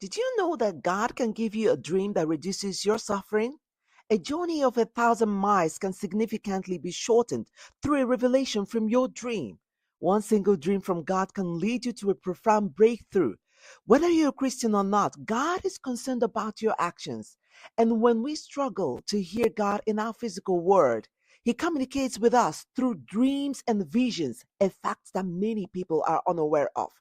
Did you know that God can give you a dream that reduces your suffering? A journey of 1,000 miles can significantly be shortened through a revelation from your dream. One single dream from God can lead you to a profound breakthrough. Whether you're a Christian or not, God is concerned about your actions. And when we struggle to hear God in our physical world, He communicates with us through dreams and visions, a fact that many people are unaware of.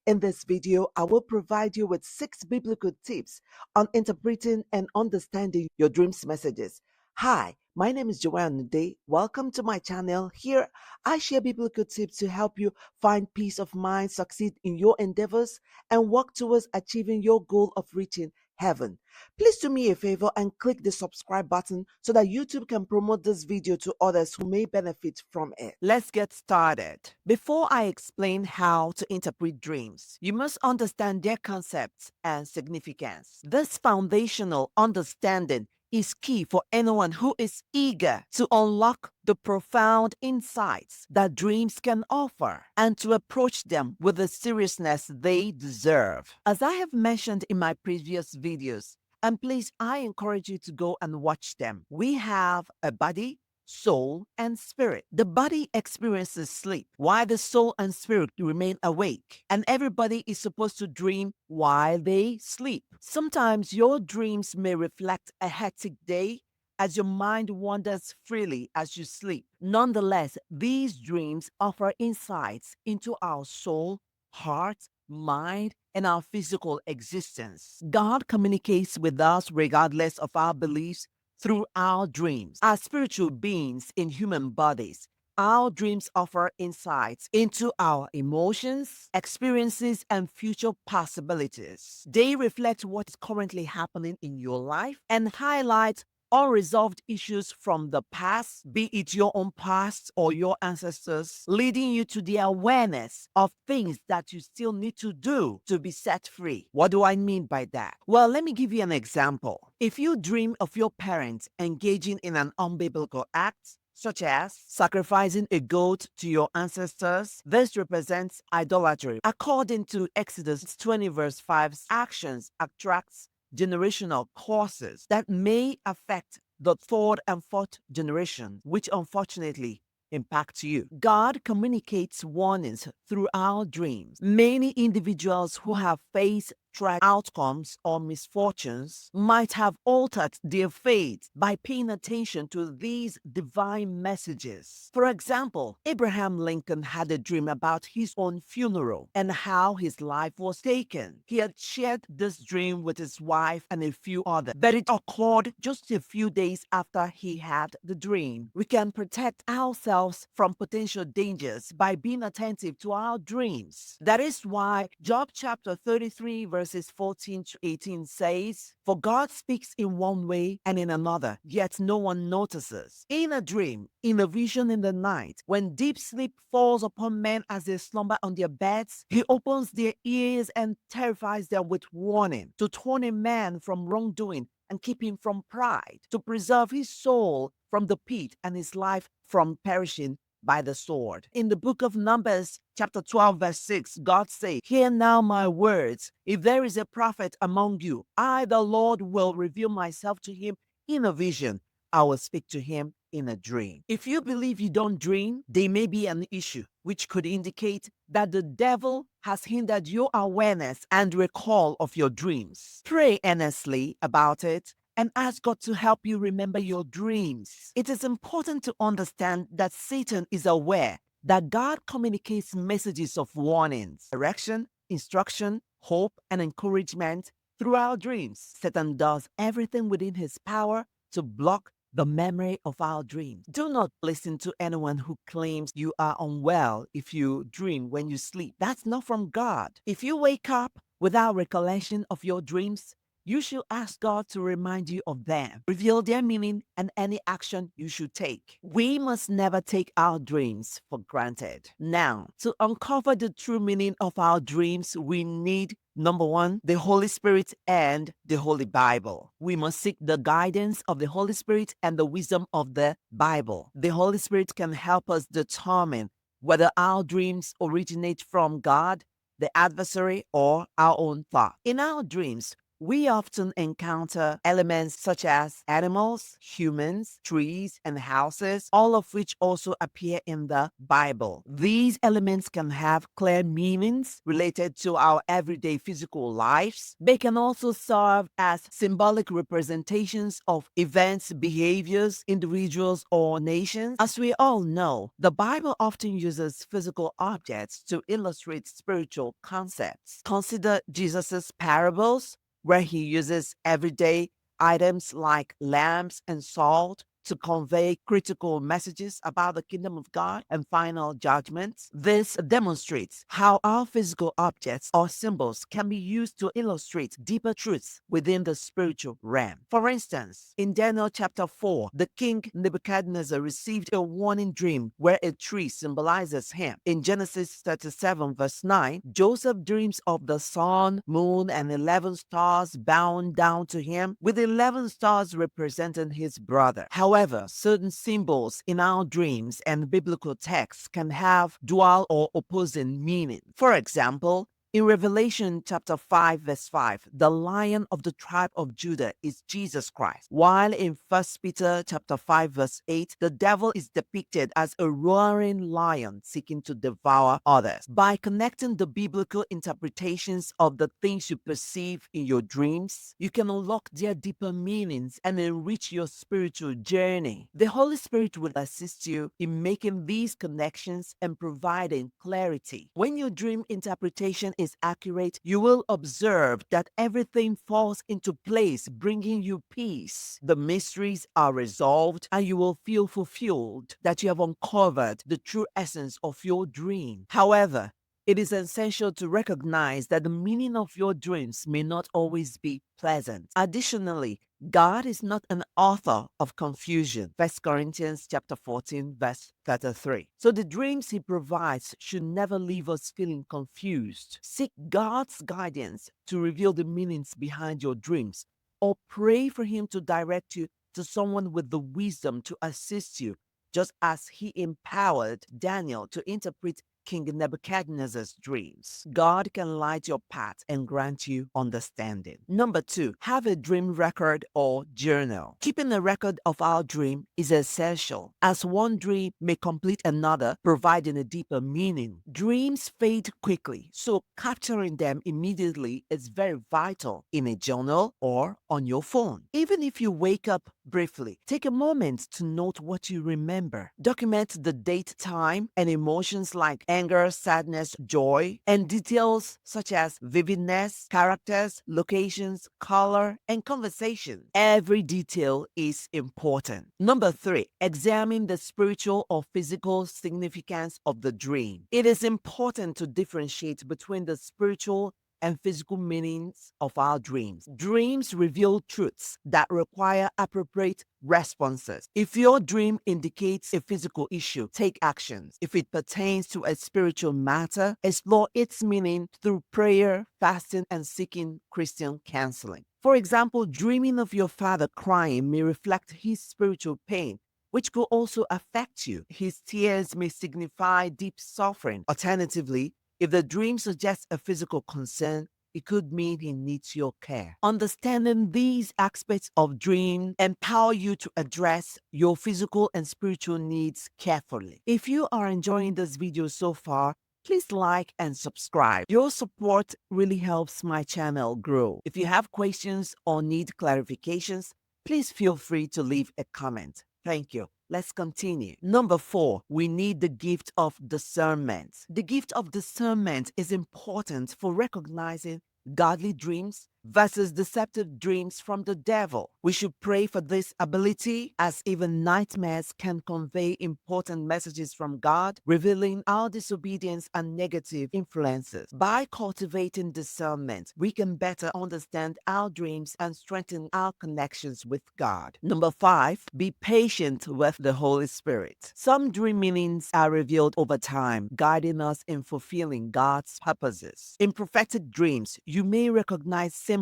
In this video, I will provide you with 6 biblical tips on interpreting and understanding your dreams messages. Hi, my name is Joanne Udeh. Welcome to my channel. Here, I share biblical tips to help you find peace of mind, succeed in your endeavors, and work towards achieving your goal of reaching heaven. Please do me a favor and click the subscribe button so that YouTube can promote this video to others who may benefit from it. Let's get started. Before I explain how to interpret dreams, you must understand their concepts and significance. This foundational understanding is key for anyone who is eager to unlock the profound insights that dreams can offer and to approach them with the seriousness they deserve. As I have mentioned in my previous videos, and please, I encourage you to go and watch them. We have a body, soul, and spirit. The body experiences sleep while the soul and spirit remain awake. And everybody is supposed to dream while they sleep. Sometimes your dreams may reflect a hectic day as your mind wanders freely as you sleep. Nonetheless, these dreams offer insights into our soul, heart, mind, and our physical existence. God communicates with us regardless of our beliefs through our dreams. As spiritual beings in human bodies, our dreams offer insights into our emotions, experiences, and future possibilities. They reflect what is currently happening in your life and highlight unresolved issues from the past, be it your own past or your ancestors, leading you to the awareness of things that you still need to do to be set free. What do I mean by that? Well, let me give you an example. If you dream of your parents engaging in an unbiblical act, such as sacrificing a goat to your ancestors, this represents idolatry. According to Exodus 20 verse 5, actions attracts generational causes that may affect the third and fourth generation, which unfortunately impact you. God communicates warnings through our dreams. Many individuals who have faced tragic outcomes or misfortunes might have altered their faith by paying attention to these divine messages. For example, Abraham Lincoln had a dream about his own funeral and how his life was taken. He had shared this dream with his wife and a few others, but it occurred just a few days after he had the dream. We can protect ourselves from potential dangers by being attentive to our dreams. That is why Job chapter 33 verses 14 to 18 says, "For God speaks in one way and in another, yet no one notices. In a dream, in a vision in the night, when deep sleep falls upon men as they slumber on their beds, He opens their ears and terrifies them with warning, to turn a man from wrongdoing and keep him from pride, to preserve his soul from the pit and his life from perishing by the sword." In the book of Numbers, chapter 12, verse 6, God says, "Hear now my words. If there is a prophet among you, I, the Lord, will reveal myself to him in a vision. I will speak to him in a dream." If you believe you don't dream, there may be an issue, which could indicate that the devil has hindered your awareness and recall of your dreams. Pray earnestly about it and ask God to help you remember your dreams. It is important to understand that Satan is aware that God communicates messages of warnings, direction, instruction, hope, and encouragement through our dreams. Satan does everything within his power to block the memory of our dreams. Do not listen to anyone who claims you are unwell if you dream when you sleep. That's not from God. If you wake up without recollection of your dreams, you should ask God to remind you of them, reveal their meaning, and any action you should take. We must never take our dreams for granted. Now, to uncover the true meaning of our dreams, we need, number one, the Holy Spirit and the Holy Bible. We must seek the guidance of the Holy Spirit and the wisdom of the Bible. The Holy Spirit can help us determine whether our dreams originate from God the adversary, or our own thought. In our dreams, we often encounter elements such as animals, humans, trees, and houses, all of which also appear in the Bible. These elements can have clear meanings related to our everyday physical lives. They can also serve as symbolic representations of events, behaviors, individuals, or nations. As we all know, the Bible often uses physical objects to illustrate spiritual concepts. Consider Jesus' parables, where he uses everyday items like lamps and salt to convey critical messages about the kingdom of God and final judgments. This demonstrates how our physical objects or symbols can be used to illustrate deeper truths within the spiritual realm. For instance, in Daniel chapter 4, the king Nebuchadnezzar received a warning dream where a tree symbolizes him. In Genesis 37, verse 9, Joseph dreams of the sun, moon, and 11 stars bound down to him, with 11 stars representing his brother. However, certain symbols in our dreams and biblical texts can have dual or opposing meaning. For example, in Revelation chapter 5, verse 5, the Lion of the tribe of Judah is Jesus Christ, while in 1 Peter chapter 5, verse 8, the devil is depicted as a roaring lion seeking to devour others. By connecting the biblical interpretations of the things you perceive in your dreams, you can unlock their deeper meanings and enrich your spiritual journey. The Holy Spirit will assist you in making these connections and providing clarity. When your dream interpretation is accurate, you will observe that everything falls into place, bringing you peace. The mysteries are resolved, and you will feel fulfilled that you have uncovered the true essence of your dream. However, it is essential to recognize that the meaning of your dreams may not always be pleasant. Additionally, God is not an author of confusion. 1 Corinthians chapter 14, verse 33. So the dreams he provides should never leave us feeling confused. Seek God's guidance to reveal the meanings behind your dreams, or pray for him to direct you to someone with the wisdom to assist you, just as he empowered Daniel to interpret King Nebuchadnezzar's dreams. God can light your path and grant you understanding. Number 2, have a dream record or journal. Keeping a record of our dream is essential, as one dream may complete another, providing a deeper meaning. Dreams fade quickly, so capturing them immediately is very vital in a journal or on your phone. Even if you wake up briefly, take a moment to note what you remember. Document the date, time, and emotions like anger, sadness, joy, and details such as vividness, characters, locations, color, and conversation. Every detail is important. Number 3, examine the spiritual or physical significance of the dream. It is important to differentiate between the spiritual and physical meanings of our dreams. Dreams reveal truths that require appropriate responses. If your dream indicates a physical issue, take actions. If it pertains to a spiritual matter, explore its meaning through prayer, fasting, and seeking Christian counseling. For example, dreaming of your father crying may reflect his spiritual pain, which could also affect you. His tears may signify deep suffering. Alternatively, if the dream suggests a physical concern, it could mean he needs your care. Understanding these aspects of dream empower you to address your physical and spiritual needs carefully. If you are enjoying this video so far, please like and subscribe. Your support really helps my channel grow. If you have questions or need clarifications, please feel free to leave a comment. Thank you. Let's continue. Number 4, we need the gift of discernment. The gift of discernment is important for recognizing godly dreams versus deceptive dreams from the devil. We should pray for this ability, as even nightmares can convey important messages from God, revealing our disobedience and negative influences. By cultivating discernment, we can better understand our dreams and strengthen our connections with God. Number 5, be patient with the Holy Spirit. Some dream meanings are revealed over time, guiding us in fulfilling God's purposes. In prophetic dreams, you may recognize symbols,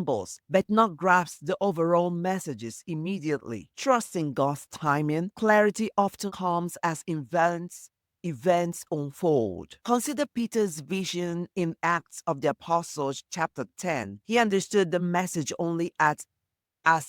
but not grasp the overall messages immediately. Trusting God's timing, clarity often comes as events events unfold. Consider Peter's vision in Acts of the Apostles, chapter 10. He understood the message only as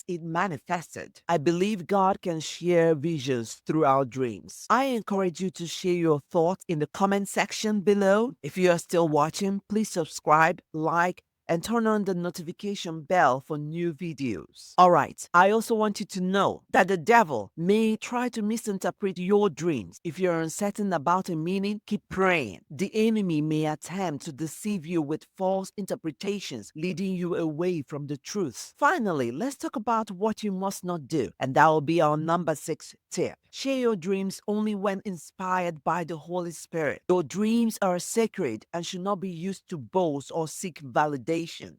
it manifested. I believe God can share visions through our dreams. I encourage you to share your thoughts in the comment section below. If you are still watching, please subscribe, like, and turn on the notification bell for new videos. All right, I also want you to know that the devil may try to misinterpret your dreams. If you're uncertain about a meaning, keep praying. The enemy may attempt to deceive you with false interpretations, leading you away from the truth. Finally, let's talk about what you must not do, and that will be our number 6 tip. Share your dreams only when inspired by the Holy Spirit. Your dreams are sacred and should not be used to boast or seek validation.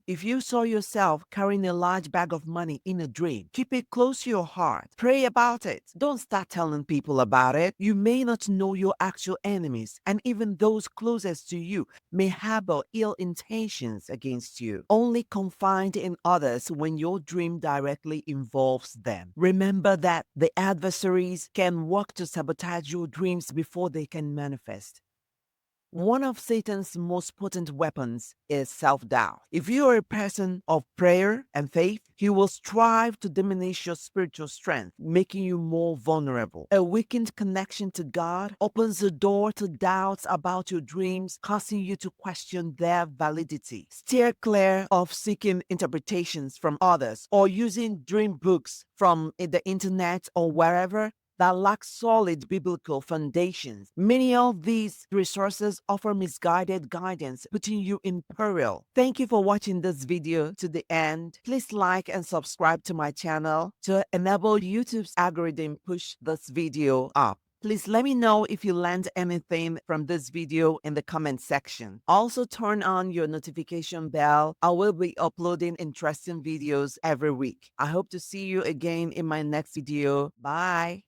If you saw yourself carrying a large bag of money in a dream, keep it close to your heart. Pray about it. Don't start telling people about it. You may not know your actual enemies, and even those closest to you may harbor ill intentions against you. Only confide in others when your dream directly involves them. Remember that the adversaries can work to sabotage your dreams before they can manifest. One of Satan's most potent weapons is self-doubt. If you are a person of prayer and faith, he will strive to diminish your spiritual strength, making you more vulnerable. A weakened connection to God opens the door to doubts about your dreams, causing you to question their validity. Steer clear of seeking interpretations from others or using dream books from the internet or wherever that lack solid biblical foundations. Many of these resources offer misguided guidance, putting you in peril. Thank you for watching this video to the end. Please like and subscribe to my channel to enable YouTube's algorithm push this video up. Please let me know if you learned anything from this video in the comment section. Also turn on your notification bell. I will be uploading interesting videos every week. I hope to see you again in my next video. Bye.